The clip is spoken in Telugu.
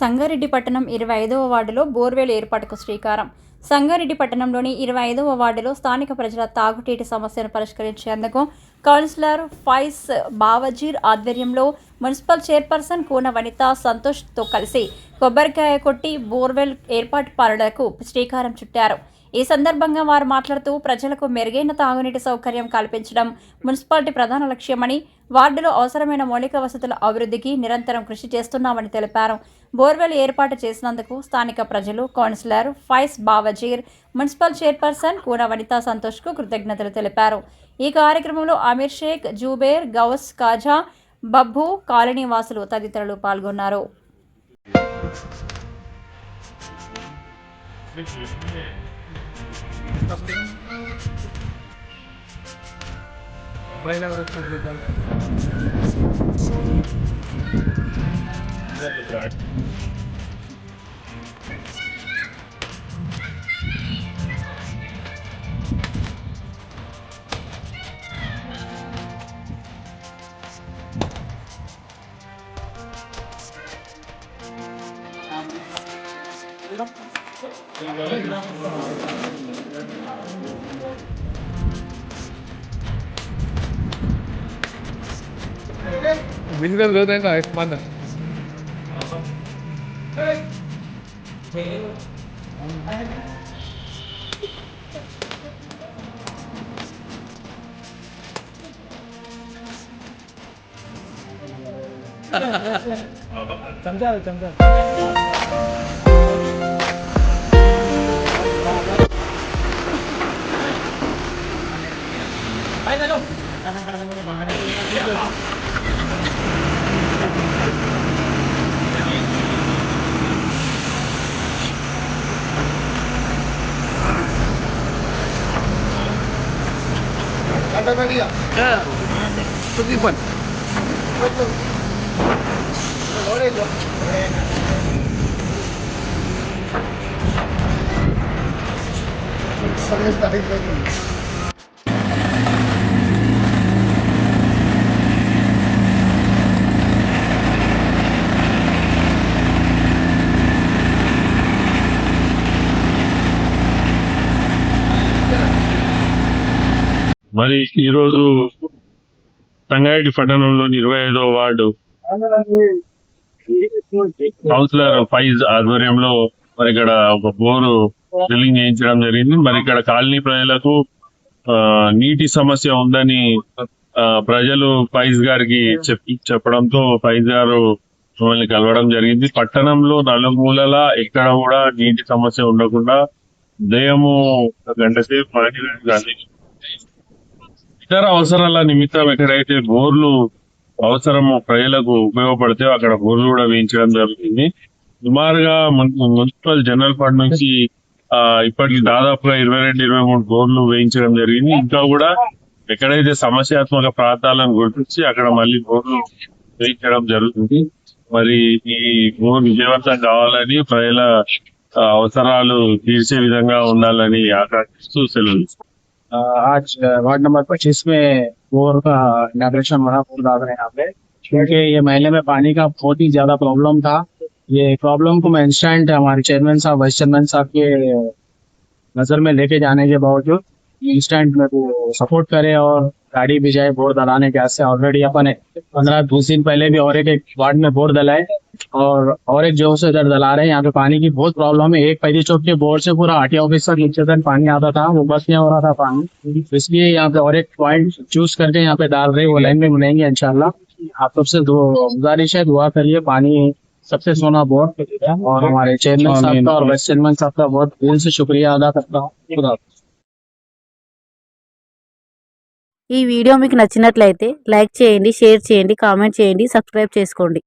సంగారెడ్డి పట్టణం 25వ వార్డులో బోర్వెల్ ఏర్పాటుకు శ్రీకారం. సంగారెడ్డి పట్టణంలోని 25వ వార్డులో స్థానిక ప్రజల తాగునీటి సమస్యను పరిష్కరించేందుకు కౌన్సిలర్ ఫైజ్ బావజీర్ ఆధ్వర్యంలో మున్సిపల్ చైర్పర్సన్ కూన వనిత సంతోష్తో కలిసి కొబ్బరికాయ కొట్టి బోర్వెల్ ఏర్పాటు పనులకు శ్రీకారం చుట్టారు. ఈ సందర్భంగా వారు మాట్లాడుతూ ప్రజలకు మెరుగైన తాగునీటి సౌకర్యం కల్పించడం మున్సిపాలిటీ ప్రధాన లక్ష్యమని, వార్డులో అవసరమైన మౌలిక వసతుల అభివృద్ధికి నిరంతరం కృషి చేస్తున్నామని తెలిపారు. బోర్వెల్ ఏర్పాటు చేసినందుకు స్థానిక ప్రజలు, councillor Faiz Bavazir, municipal chairperson Koona Vanitha సంతోష్కు కృతజ్ఞతలు తెలిపారు. ఈ కార్యక్రమంలో అమీర్ షేక్, జూబేర్, గౌస్ కాజా, బబ్బు, కాలనీ వాసులు తదితరులు పాల్గొన్నారు. Bisa berada di mana? Camcar. Ayo dong. Ada tadi ya? Ya. Tertiban. Betul. Boleh dong. Sampai tadi lagi. మరి ఈరోజు సంగారెడ్డి పట్టణంలోని 25వ వార్డు కౌన్సిలర్ ఫైజ్ ఆధ్వర్యంలో మరి ఇక్కడ ఒక బోరు డ్రిల్లింగ్ చేయించడం జరిగింది. మరి ఇక్కడ కాలనీ ప్రజలకు నీటి సమస్య ఉందని ప్రజలు ఫైజ్ గారికి చెప్పడంతో ఫైజ్ గారు మమ్మల్ని కలవడం జరిగింది. పట్టణంలో నలుమూలల ఎక్కడ కూడా నీటి సమస్య ఉండకుండా ఉదయము గంట సేపు ఇతర అవసరాల నిమిత్తం ఎక్కడైతే బోర్లు అవసరము ప్రజలకు ఉపయోగపడితే అక్కడ బోర్లు కూడా వేయించడం జరుగుతుంది. సుమారుగా మున్సిపల్ జనరల్ ఫండ్ నుంచి ఇప్పటికి దాదాపుగా 22-23 బోర్లు వేయించడం జరిగింది. ఇంకా కూడా ఎక్కడైతే సమస్యాత్మక ప్రాంతాలను గుర్తించి అక్కడ మళ్ళీ బోర్లు వేయించడం జరుగుతుంది. మరి ఈ బోర్ విజయవంతం కావాలని, ప్రజల అవసరాలు తీర్చే విధంగా ఉండాలని ఆకాంక్షిస్తూ సెలవు. आज वार्ड नंबर 25 में बोर का इनॉग्रेशन हो रहा है पूरा यहाँ पे, क्योंकि ये महीने में पानी का बहुत ही ज्यादा प्रॉब्लम था। ये प्रॉब्लम को मैं इंस्टेंट हमारे चेयरमैन साहब, वाइस चेयरमैन साहब के नजर में लेके जाने के बावजूद इंस्टेंट मेरे को सपोर्ट करे और गाड़ी भी जाए बोर दलाने के। ऐसे ऑलरेडी अपन 15-20 दिन पहले भी और एक वार्ड में बोर दलाए और एक जो से इधर दला रहे हैं। यहाँ पे पानी की बहुत प्रॉब्लम है। एक पैदी चौक के बोर से पूरा आरटीओ ऑफिस तक नीचे तक पानी आता था, वो बस नहीं हो रहा था पानी। इसलिए यहाँ पे और एक पॉइंट चूज करके यहाँ पे डाल रहे, वो लाइन में मिलेंगे इंशाल्लाह। आप सबसे गुजारिश है, दुआ करिए पानी सबसे सोना बोर। और हमारे चेयरमैन साहब का और वाइस चेयरमैन साहब का बहुत दिल से शुक्रिया अदा करता हूँ। ఈ వీడియో మీకు నచ్చినట్లయితే లైక్ చేయండి, షేర్ చేయండి, కామెంట్ చేయండి, సబ్స్క్రైబ్ చేసుకోండి.